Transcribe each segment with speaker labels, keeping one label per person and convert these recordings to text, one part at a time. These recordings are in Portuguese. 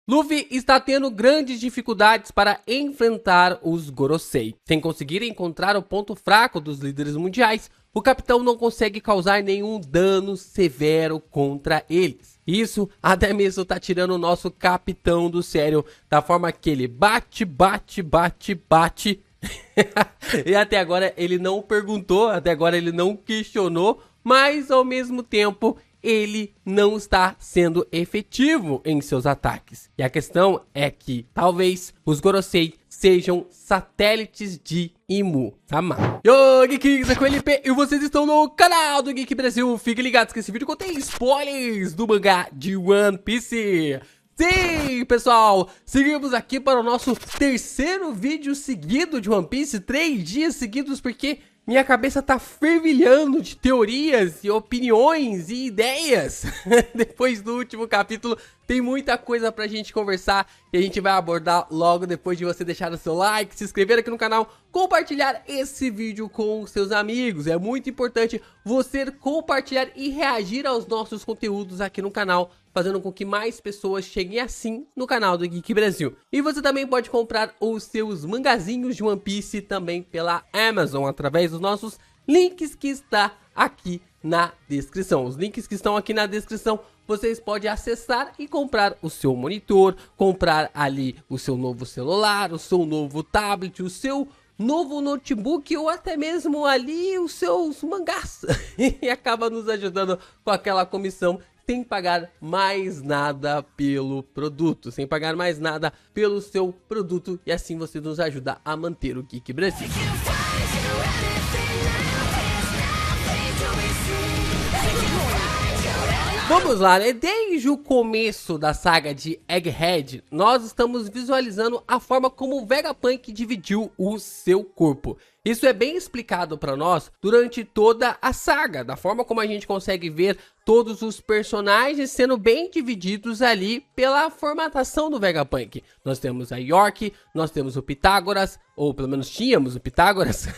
Speaker 1: Luffy está tendo grandes dificuldades para enfrentar os Gorosei. Sem conseguir encontrar o ponto fraco dos líderes mundiais, o capitão não consegue causar nenhum dano severo contra eles. Isso até mesmo tá tirando o nosso capitão do sério, da forma que ele bate. E até agora ele não perguntou, até agora ele não questionou, mas ao mesmo tempo ele não está sendo efetivo em seus ataques. E a questão é que talvez os Gorosei sejam satélites de Imu-sama. Yo, Geeks, aqui é o LP e vocês estão no canal do Geek Brasil. Fiquem ligados que esse vídeo contém spoilers do mangá de One Piece. Sim, pessoal, seguimos aqui para o nosso terceiro vídeo seguido de One Piece, 3 dias seguidos, porque minha cabeça tá fervilhando de teorias e opiniões e ideias. Depois do último capítulo, tem muita coisa pra gente conversar e a gente vai abordar logo depois de você deixar o seu like, se inscrever aqui no canal, compartilhar esse vídeo com seus amigos. É muito importante você compartilhar e reagir aos nossos conteúdos aqui no canal, fazendo com que mais pessoas cheguem assim no canal do Geek Brasil. E você também pode comprar os seus mangazinhos de One Piece também pela Amazon, através dos nossos links que está aqui na descrição. Os links que estão aqui na descrição, vocês podem acessar e comprar o seu monitor, comprar ali o seu novo celular, o seu novo tablet, o seu novo notebook ou até mesmo ali os seus mangás. E acaba nos ajudando com aquela comissão, sem pagar mais nada pelo produto, sem pagar mais nada pelo seu produto, e assim você nos ajuda a manter o Geek Brasil. Vamos lá, né? Desde o começo da saga de Egghead, nós estamos visualizando a forma como o Vegapunk dividiu o seu corpo. Isso é bem explicado para nós durante toda a saga, da forma como a gente consegue ver todos os personagens sendo bem divididos ali pela formatação do Vegapunk. Nós temos a York, nós temos o Pitágoras, ou pelo menos tínhamos o Pitágoras,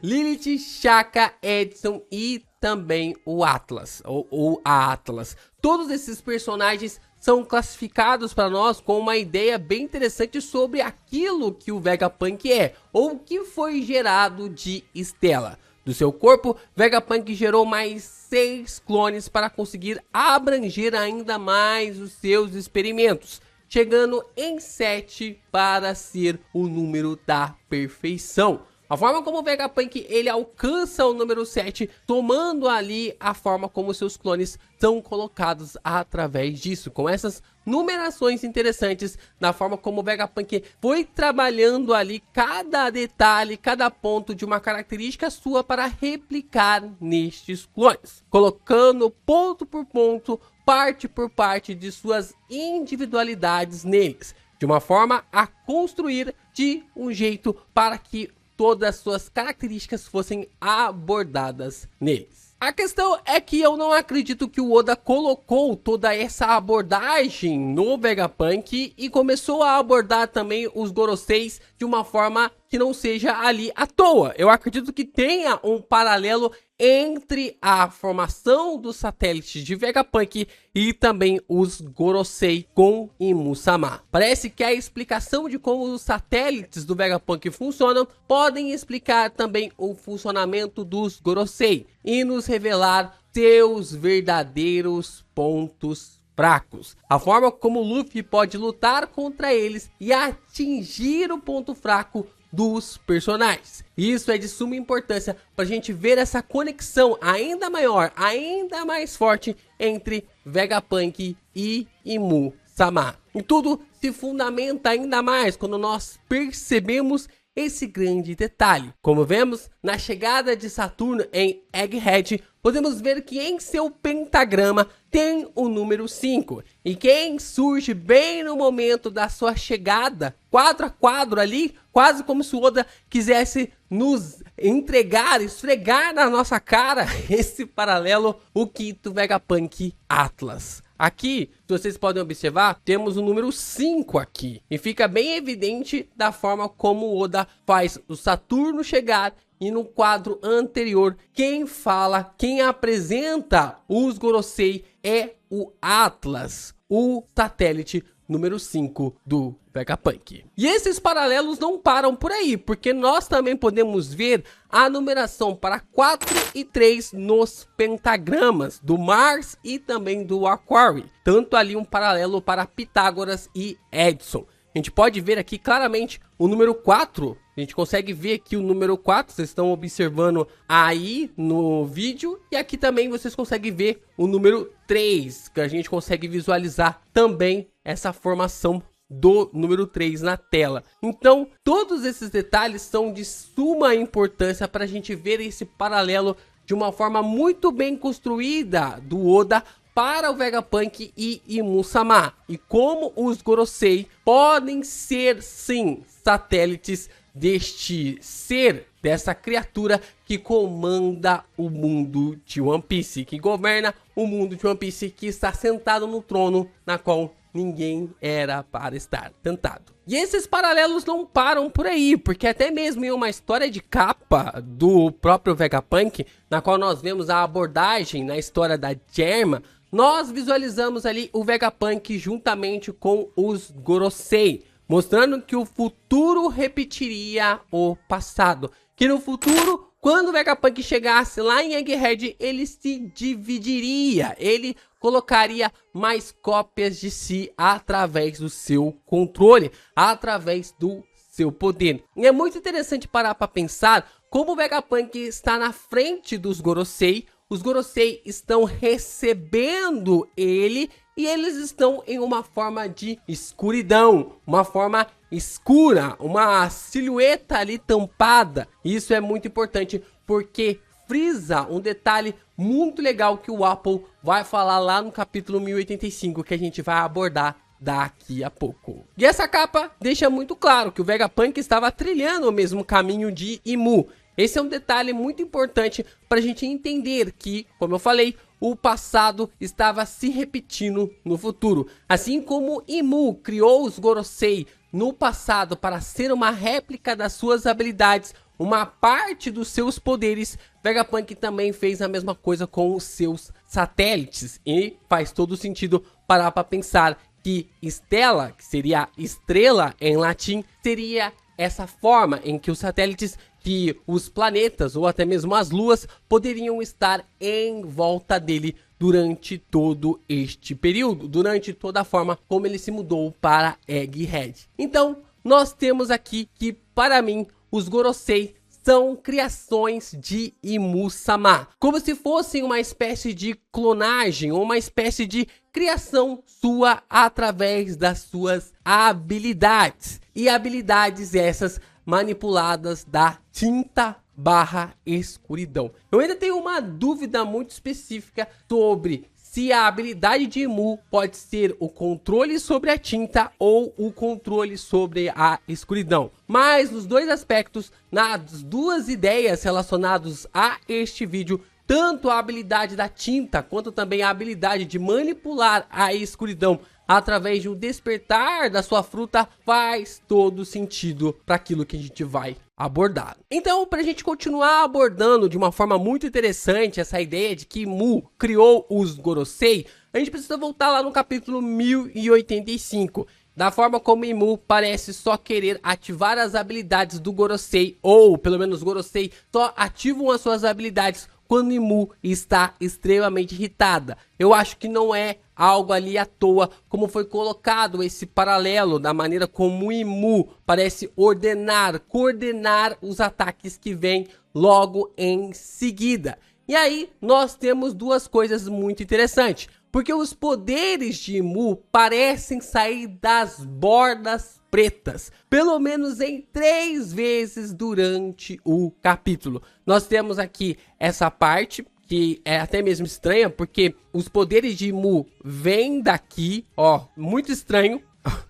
Speaker 1: Lilith, Shaka, Edson e também o Atlas, ou a Atlas. Todos esses personagens são classificados para nós com uma ideia bem interessante sobre aquilo que o Vegapunk é, ou o que foi gerado de Stella. Do seu corpo, Vegapunk gerou mais 6 clones para conseguir abranger ainda mais os seus experimentos, chegando em 7 para ser o número da perfeição. A forma como o Vegapunk ele alcança o número 7, tomando ali a forma como seus clones são colocados através disso, com essas numerações interessantes, na forma como o Vegapunk foi trabalhando ali cada detalhe, cada ponto de uma característica sua para replicar nestes clones, colocando ponto por ponto, parte por parte de suas individualidades neles, de uma forma a construir de um jeito para que todas as suas características fossem abordadas neles. A questão é que eu não acredito que o Oda colocou toda essa abordagem no Vegapunk e começou a abordar também os Goroseis de uma forma que não seja ali à toa. Eu acredito que tenha um paralelo entre a formação dos satélites de Vegapunk e também os Gorosei com Imu-sama. Parece que a explicação de como os satélites do Vegapunk funcionam podem explicar também o funcionamento dos Gorosei e nos revelar seus verdadeiros pontos fracos. A forma como Luffy pode lutar contra eles e atingir o ponto fraco dos personagens. Isso é de suma importância para a gente ver essa conexão ainda maior, ainda mais forte entre Vegapunk e Imu-sama. E tudo se fundamenta ainda mais quando nós percebemos esse grande detalhe. Como vemos na chegada de Saturno em Egghead, podemos ver que em seu pentagrama tem o número 5. E quem surge bem no momento da sua chegada, quadro a quadro ali, quase como se o Oda quisesse nos entregar, esfregar na nossa cara esse paralelo, o quinto Vegapunk Atlas. Aqui, se vocês podem observar, temos o número 5 aqui. E fica bem evidente da forma como o Oda faz o Saturno chegar. E no quadro anterior, quem fala, quem apresenta os Gorosei é o Atlas, o satélite número 5 do Vegapunk. E esses paralelos não param por aí, porque nós também podemos ver a numeração para 4 e 3 nos pentagramas do Mars e também do Aquarii. Tanto ali um paralelo para Pitágoras e Edison. A gente pode ver aqui claramente o número 4. A gente consegue ver aqui o número 4, vocês estão observando aí no vídeo. E aqui também vocês conseguem ver o número 3, que a gente consegue visualizar também essa formação do número 3 na tela. Então, todos esses detalhes são de suma importância para a gente ver esse paralelo de uma forma muito bem construída do Oda para o Vegapunk e Imu-sama. E como os Gorosei podem ser, sim, satélites deste ser, dessa criatura que comanda o mundo de One Piece, que governa o mundo de One Piece, que está sentado no trono na qual ninguém era para estar sentado. E esses paralelos não param por aí, porque até mesmo em uma história de capa do próprio Vegapunk, na qual nós vemos a abordagem na história da Germa, nós visualizamos ali o Vegapunk juntamente com os Gorosei, mostrando que o futuro repetiria o passado. Que no futuro, quando o Vegapunk chegasse lá em Egghead, ele se dividiria. Ele colocaria mais cópias de si através do seu controle, através do seu poder. E é muito interessante parar para pensar como o Vegapunk está na frente dos Gorosei. Os Gorosei estão recebendo ele e eles estão em uma forma de escuridão, uma forma escura, uma silhueta ali tampada. Isso é muito importante porque frisa um detalhe muito legal que o Apple vai falar lá no capítulo 1085, que a gente vai abordar daqui a pouco. E essa capa deixa muito claro que o Vegapunk estava trilhando o mesmo caminho de Imu. Esse é um detalhe muito importante para a gente entender que, como eu falei, o passado estava se repetindo no futuro. Assim como Imu criou os Gorosei no passado para ser uma réplica das suas habilidades, uma parte dos seus poderes, Vegapunk também fez a mesma coisa com os seus satélites. E faz todo sentido parar para pensar que Stella, que seria estrela em latim, seria essa forma em que os satélites, que os planetas ou até mesmo as luas poderiam estar em volta dele durante todo este período, durante toda a forma como ele se mudou para Egghead. Então, nós temos aqui que, para mim, os Gorosei são criações de Imu-sama, como se fossem uma espécie de clonagem, ou uma espécie de criação sua através das suas habilidades. E habilidades essas manipuladas da tinta/escuridão. Eu ainda tenho uma dúvida muito específica sobre se a habilidade de Imu pode ser o controle sobre a tinta ou o controle sobre a escuridão. Mas nos dois aspectos, nas duas ideias relacionadas a este vídeo, tanto a habilidade da tinta quanto também a habilidade de manipular a escuridão através de um despertar da sua fruta, faz todo sentido para aquilo que a gente vai abordar. Então, para a gente continuar abordando de uma forma muito interessante essa ideia de que Imu criou os Gorosei, a gente precisa voltar lá no capítulo 1085. Da forma como Imu parece só querer ativar as habilidades do Gorosei, ou pelo menos os Gorosei só ativam as suas habilidades quando Imu está extremamente irritada. Eu acho que não é algo ali à toa, como foi colocado esse paralelo da maneira como Imu parece coordenar os ataques que vêm logo em seguida. E aí nós temos duas coisas muito interessantes, porque os poderes de Imu parecem sair das bordas pretas, pelo menos em 3 vezes durante o capítulo. Nós temos aqui essa parte que é até mesmo estranha, porque os poderes de Imu vêm daqui, ó, muito estranho.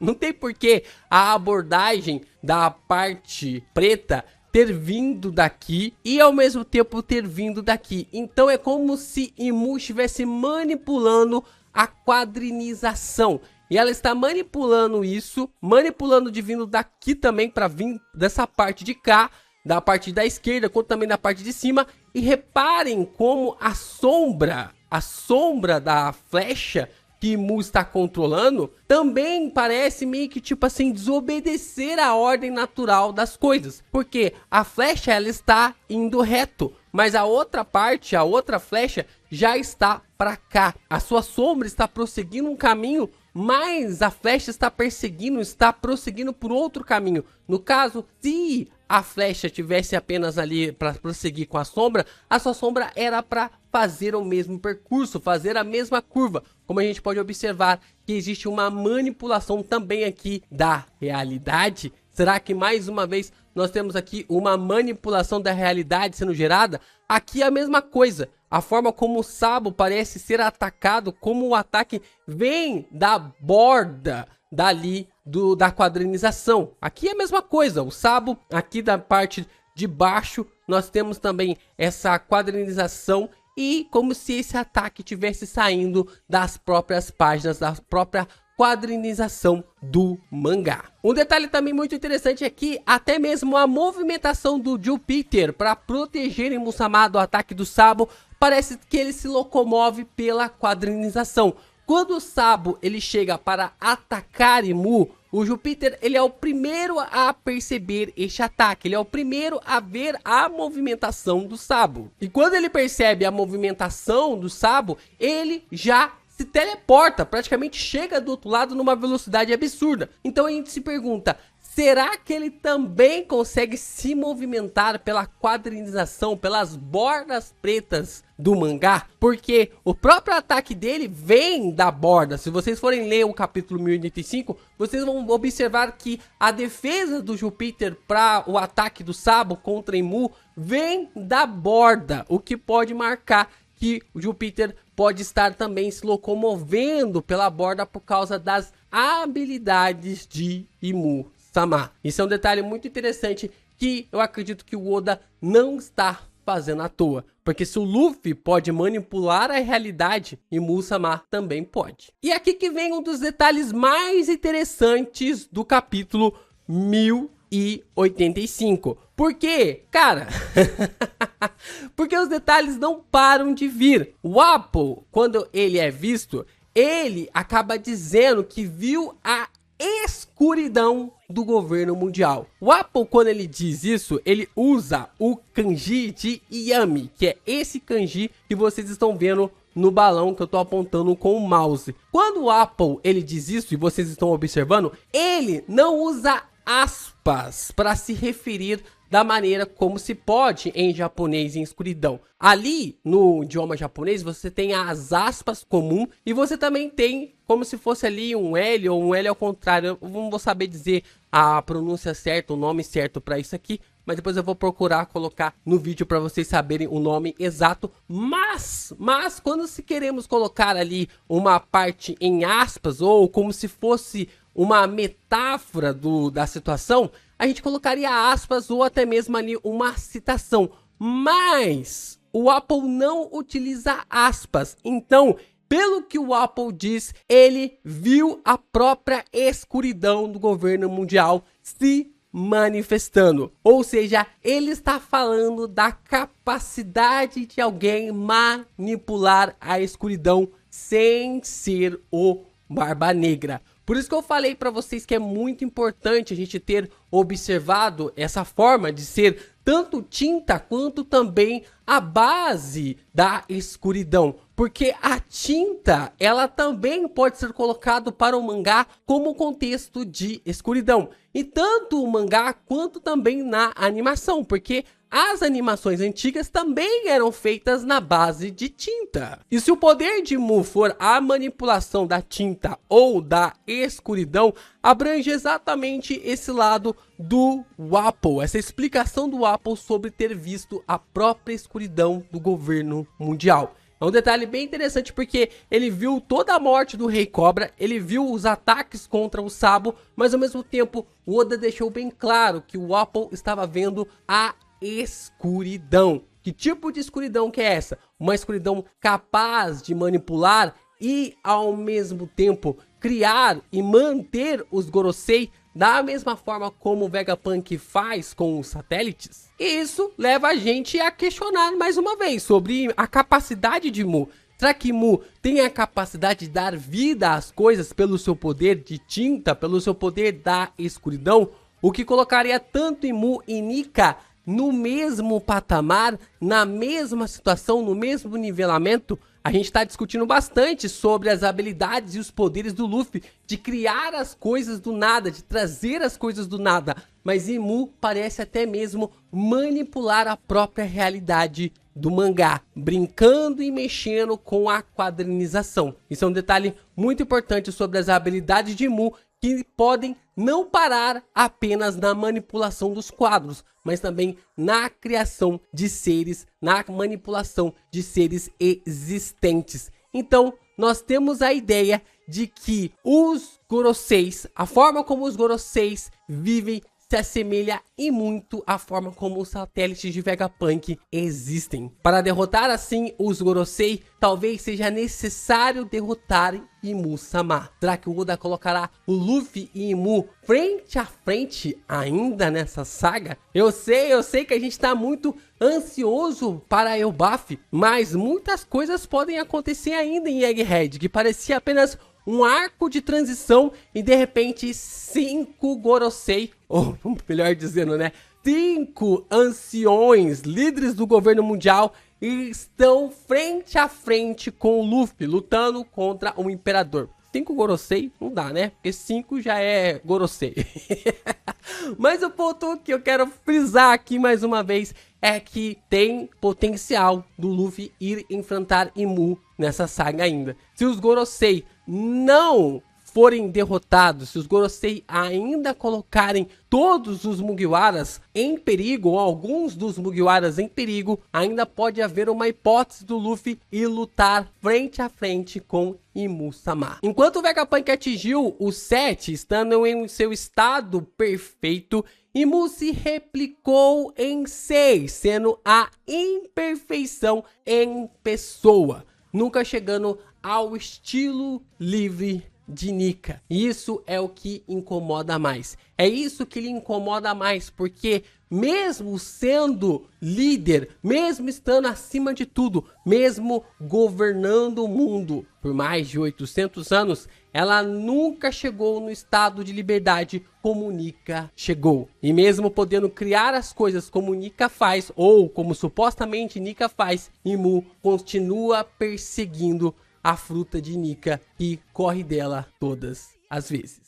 Speaker 1: Não tem porquê a abordagem da parte preta ter vindo daqui e ao mesmo tempo ter vindo daqui. Então é como se Imu estivesse manipulando a quadrinização. E ela está manipulando isso, manipulando de vindo daqui também para vir dessa parte de cá, da parte da esquerda, quanto também da parte de cima. E reparem como a sombra a sombra da flecha que Mu está controlando, também parece meio que tipo assim, desobedecer a ordem natural das coisas. Porque a flecha ela está indo reto, mas a outra parte, a outra flecha já está para cá. A sua sombra está prosseguindo um caminho, mas a flecha está prosseguindo por outro caminho. No caso, se a flecha tivesse apenas ali para prosseguir com a sua sombra era para fazer o mesmo percurso, fazer a mesma curva. Como a gente pode observar que existe uma manipulação também aqui da realidade. Será que mais uma vez nós temos aqui uma manipulação da realidade sendo gerada? Aqui é a mesma coisa. A forma como o Sabo parece ser atacado, como o ataque vem da borda dali da quadrinização. Aqui é a mesma coisa. O Sabo aqui da parte de baixo nós temos também essa quadrinização e como se esse ataque tivesse saindo das próprias páginas, da própria quadrinização do mangá. Um detalhe também muito interessante é que até mesmo a movimentação do Jupiter para proteger Mu-sama do ataque do Sabo, parece que ele se locomove pela quadrinização. Quando o Sabo ele chega para atacar Mu, o Jupiter ele é o primeiro a perceber este ataque, ele é o primeiro a ver a movimentação do Sabo. E quando ele percebe a movimentação do Sabo, ele já se teleporta, praticamente chega do outro lado numa velocidade absurda. Então a gente se pergunta, será que ele também consegue se movimentar pela quadrinização, pelas bordas pretas do mangá? Porque o próprio ataque dele vem da borda. Se vocês forem ler o capítulo 1085, vocês vão observar que a defesa do Jupiter para o ataque do Sabo contra Mu vem da borda, o que pode marcar que o Jupiter pode estar também se locomovendo pela borda por causa das habilidades de Mu-sama. Isso é um detalhe muito interessante que eu acredito que o Oda não está fazendo à toa. Porque se o Luffy pode manipular a realidade, Mu-sama também pode. E aqui que vem um dos detalhes mais interessantes do capítulo 1085. Por quê? Cara, porque os detalhes não param de vir. O Apple, quando ele é visto, ele acaba dizendo que viu a escuridão do governo mundial. O Apple, quando ele diz isso, ele usa o kanji de Yami, que é esse kanji que vocês estão vendo no balão que eu tô apontando com o mouse. Quando o Apple ele diz isso e vocês estão observando, ele não usa aspas para se referir da maneira como se pode em japonês em escuridão. Ali no idioma japonês você tem as aspas comum e você também tem como se fosse ali um L ou um L ao contrário. Eu não vou saber dizer a pronúncia certa, o nome certo para isso aqui, mas depois eu vou procurar colocar no vídeo para vocês saberem o nome exato. Mas quando se queremos colocar ali uma parte em aspas ou como se fosse uma metáfora da situação, a gente colocaria aspas ou até mesmo ali uma citação. Mas o Apple não utiliza aspas. Então, pelo que o Apple diz, ele viu a própria escuridão do governo mundial se manifestando. Ou seja, ele está falando da capacidade de alguém manipular a escuridão sem ser o Barba Negra. Por isso que eu falei para vocês que é muito importante a gente ter observado essa forma de ser tanto tinta quanto também a base da escuridão. Porque a tinta, ela também pode ser colocado para o mangá como contexto de escuridão. E tanto o mangá quanto também na animação, porque as animações antigas também eram feitas na base de tinta. E se o poder de Mu for a manipulação da tinta ou da escuridão, abrange exatamente esse lado do Apple, essa explicação do Apple sobre ter visto a própria escuridão do governo mundial. É um detalhe bem interessante porque ele viu toda a morte do Rei Cobra, ele viu os ataques contra o Sabo, mas ao mesmo tempo o Oda deixou bem claro que o Apple estava vendo a escuridão. Que tipo de escuridão que é essa? Uma escuridão capaz de manipular e ao mesmo tempo criar e manter os Gorosei da mesma forma como o Vegapunk faz com os satélites? E isso leva a gente a questionar mais uma vez sobre a capacidade de Mu. Será que Mu tem a capacidade de dar vida às coisas pelo seu poder de tinta, pelo seu poder da escuridão? O que colocaria tanto Mu e Nika no mesmo patamar, na mesma situação, no mesmo nivelamento? A gente está discutindo bastante sobre as habilidades e os poderes do Luffy de criar as coisas do nada, de trazer as coisas do nada. Mas Imu parece até mesmo manipular a própria realidade do mangá, brincando e mexendo com a quadrinização. Isso é um detalhe muito importante sobre as habilidades de Imu, que podem não parar apenas na manipulação dos quadros, mas também na criação de seres, na manipulação de seres existentes. Então, nós temos a ideia de que os Goroseis, a forma como os Goroseis vivem, se assemelha e muito à forma como os satélites de Vegapunk existem. Para derrotar assim os Gorosei, talvez seja necessário derrotar Imu-sama. Será que o Oda colocará o Luffy e Imu frente a frente ainda nessa saga? Eu sei que a gente está muito ansioso para Elbaf, mas muitas coisas podem acontecer ainda em Egghead, que parecia apenas um arco de transição e de repente 5 Gorosei, ou melhor dizendo, né, 5 anciões, líderes do governo mundial, estão frente a frente com o Luffy, lutando contra o Imperador. 5 Gorosei não dá, né? Porque 5 já é Gorosei. Mas o ponto que eu quero frisar aqui mais uma vez é que tem potencial do Luffy ir enfrentar Imu nessa saga ainda. Se os Gorosei não forem derrotados, se os Gorosei ainda colocarem todos os Mugiwaras em perigo, ou alguns dos Mugiwaras em perigo, ainda pode haver uma hipótese do Luffy ir lutar frente a frente com Imu-sama. Enquanto o Vegapunk atingiu o 7, estando em seu estado perfeito, Imu se replicou em 6, sendo a imperfeição em pessoa, nunca chegando ao estilo livre de Nika. Isso é o que incomoda mais. É isso que lhe incomoda mais, porque mesmo sendo líder, mesmo estando acima de tudo, mesmo governando o mundo por mais de 800 anos, ela nunca chegou no estado de liberdade como Nika chegou. E mesmo podendo criar as coisas como Nika faz, ou como supostamente Nika faz, Imu continua perseguindo a fruta de Nika e corre dela todas as vezes.